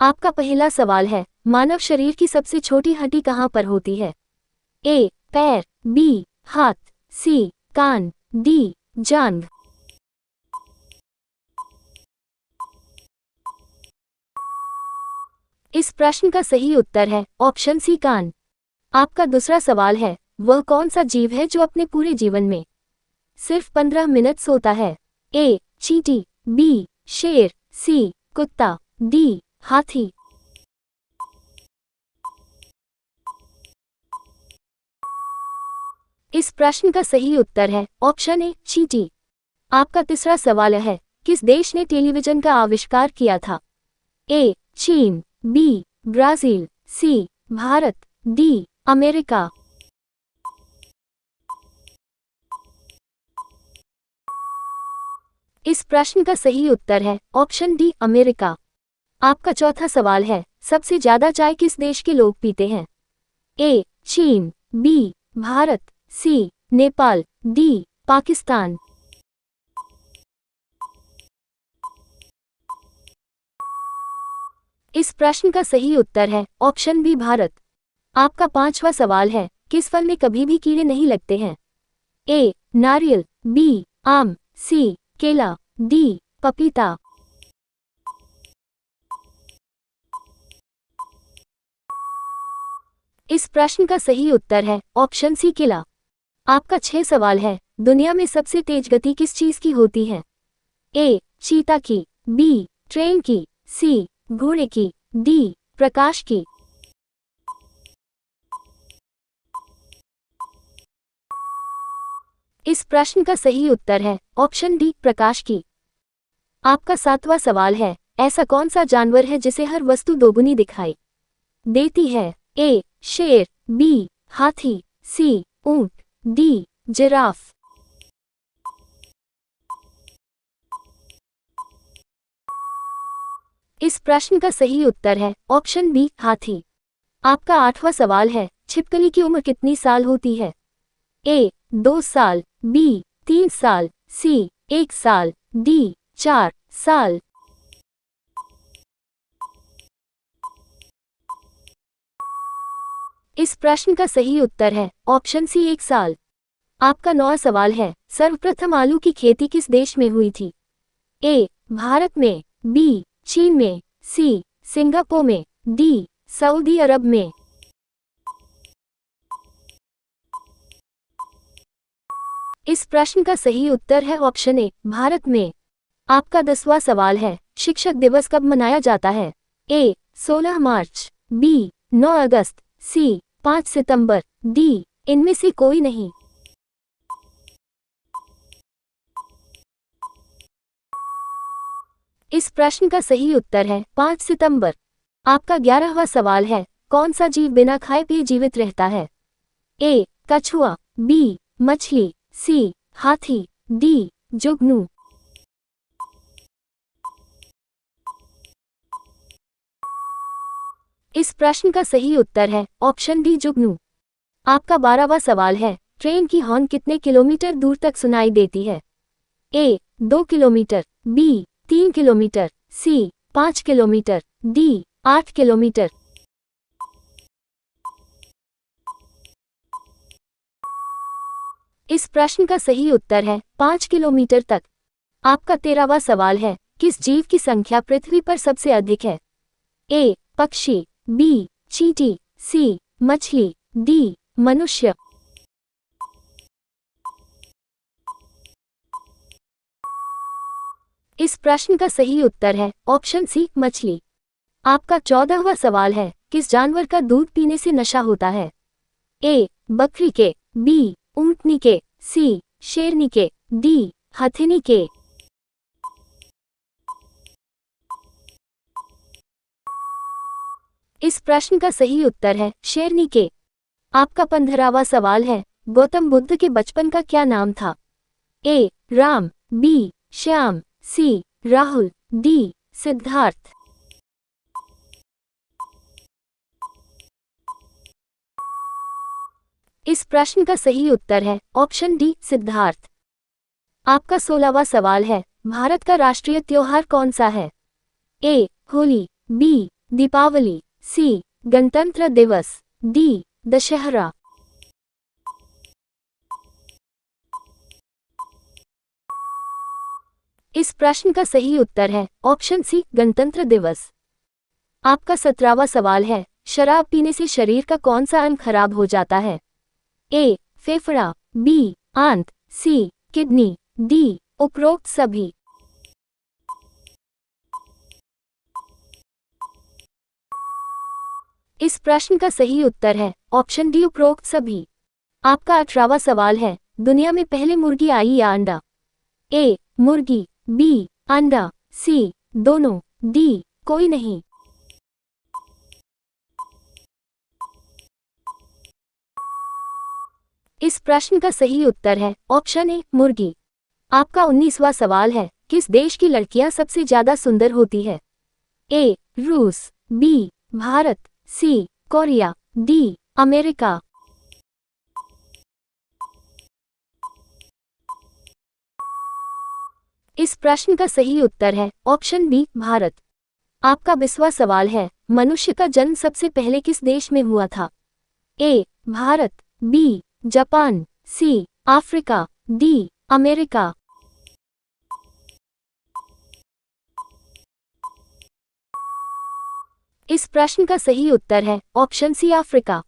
आपका पहला सवाल है, मानव शरीर की सबसे छोटी हड्डी कहाँ पर होती है? ए. पैर, बी. हाथ, सी. कान, डी. जांघ। इस प्रश्न का सही उत्तर है ऑप्शन सी कान। आपका दूसरा सवाल है, वह कौन सा जीव है जो अपने पूरे जीवन में सिर्फ 15 मिनट सोता है? ए. चींटी, बी. शेर, सी. कुत्ता, डी. हाथी। इस प्रश्न का सही उत्तर है ऑप्शन ए. चींटी। आपका तीसरा सवाल है, किस देश ने टेलीविजन का आविष्कार किया था? ए. चीन, बी. ब्राजील, सी. भारत, डी. अमेरिका। इस प्रश्न का सही उत्तर है ऑप्शन डी. अमेरिका। आपका चौथा सवाल है, सबसे ज्यादा चाय किस देश के लोग पीते हैं? ए. चीन, बी. भारत, सी. नेपाल, डी. पाकिस्तान। इस प्रश्न का सही उत्तर है ऑप्शन बी. भारत। आपका पांचवा सवाल है, किस फल में कभी भी कीड़े नहीं लगते हैं? ए. नारियल, बी. आम, सी. केला, डी. पपीता। इस प्रश्न का सही उत्तर है ऑप्शन सी. केला। आपका 6 सवाल है, दुनिया में सबसे तेज गति किस चीज की होती है? ए. चीता की, बी. ट्रेन की, सी. घोड़े की, डी. प्रकाश की। इस प्रश्न का सही उत्तर है ऑप्शन डी. प्रकाश की। आपका 7वां सवाल है, ऐसा कौन सा जानवर है जिसे हर वस्तु दोगुनी दिखाई देती है? ए. शेर, बी. हाथी, सी. ऊंट, डी. जिराफ। इस प्रश्न का सही उत्तर है ऑप्शन बी. हाथी। आपका 8वां सवाल है, छिपकली की उम्र कितनी साल होती है? ए. 2 साल, बी. 3 साल, सी. 1 साल, डी. 4 साल। इस प्रश्न का सही उत्तर है ऑप्शन सी. 1 साल। आपका 9वां सवाल है, सर्वप्रथम आलू की खेती किस देश में हुई थी? ए. भारत में, बी. चीन में, सी. सिंगापुर में, डी. सऊदी अरब में। इस प्रश्न का सही उत्तर है ऑप्शन ए. भारत में। आपका 10वां सवाल है, शिक्षक दिवस कब मनाया जाता है? ए. 16 मार्च, बी. 9 अगस्त, सी. 5 सितंबर, डी. इनमें से कोई नहीं। इस प्रश्न का सही उत्तर है 5 सितंबर। आपका 11वां सवाल है, कौन सा जीव बिना खाए पिए जीवित रहता है? ए. कछुआ, बी. मछली, सी. हाथी, डी. जुगनू। इस प्रश्न का सही उत्तर है ऑप्शन डी. जुगनू। आपका 12वां सवाल है, ट्रेन की हॉर्न कितने किलोमीटर दूर तक सुनाई देती है? ए. 2 किलोमीटर, बी. 3 किलोमीटर, सी. 5 किलोमीटर, डी. 8 किलोमीटर। इस प्रश्न का सही उत्तर है 5 किलोमीटर तक। आपका 13वां सवाल है, किस जीव की संख्या पृथ्वी पर सबसे अधिक है? ए. पक्षी, बी. चींटी, सी. मछली, डी. मनुष्य। इस प्रश्न का सही उत्तर है ऑप्शन सी. मछली। आपका 14वां सवाल है, किस जानवर का दूध पीने से नशा होता है? ए. बकरी के, बी. ऊंटनी के, सी. शेरनी के, डी. हथिनी के। इस प्रश्न का सही उत्तर है शेरनी के। आपका 15वां सवाल है, गौतम बुद्ध के बचपन का क्या नाम था? ए. राम, बी. श्याम, सी. राहुल, डी. सिद्धार्थ। इस प्रश्न का सही उत्तर है ऑप्शन डी. सिद्धार्थ। आपका 16वां सवाल है, भारत का राष्ट्रीय त्योहार कौन सा है? ए. होली, बी. दीपावली, सी गणतंत्र दिवस, डी दशहरा। इस प्रश्न का सही उत्तर है ऑप्शन सी गणतंत्र दिवस। आपका 17वां सवाल है, शराब पीने से शरीर का कौन सा अंग खराब हो जाता है? ए फेफड़ा, बी आंत, सी किडनी, डी उपरोक्त सभी। इस प्रश्न का सही उत्तर है ऑप्शन डी उपरोक्त सभी। आपका 18वां सवाल है, दुनिया में पहले मुर्गी आई या अंडा? ए मुर्गी, बी अंडा, सी दोनों, डी कोई नहीं। इस प्रश्न का सही उत्तर है ऑप्शन ए मुर्गी। आपका 19वां सवाल है, किस देश की लड़कियां सबसे ज्यादा सुंदर होती है? ए रूस, बी भारत, सी कोरिया, डी अमेरिका। इस प्रश्न का सही उत्तर है ऑप्शन बी भारत। आपका 20वां सवाल है, मनुष्य का जन्म सबसे पहले किस देश में हुआ था? A Bharat, B Japan, C Africa, D America. इस प्रश्न का सही उत्तर है ऑप्शन सी अफ्रीका।